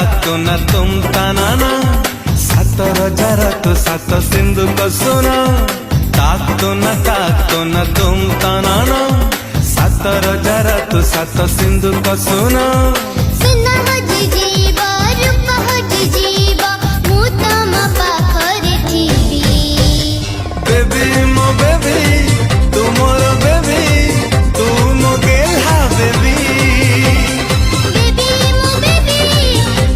ताकतो ना तुम तानाना, सातर जरत सात सिंधु कसुना, ताकतो ना तुम तानाना, सातर जरत सात सिंधु कसुना। सुना हो जीजी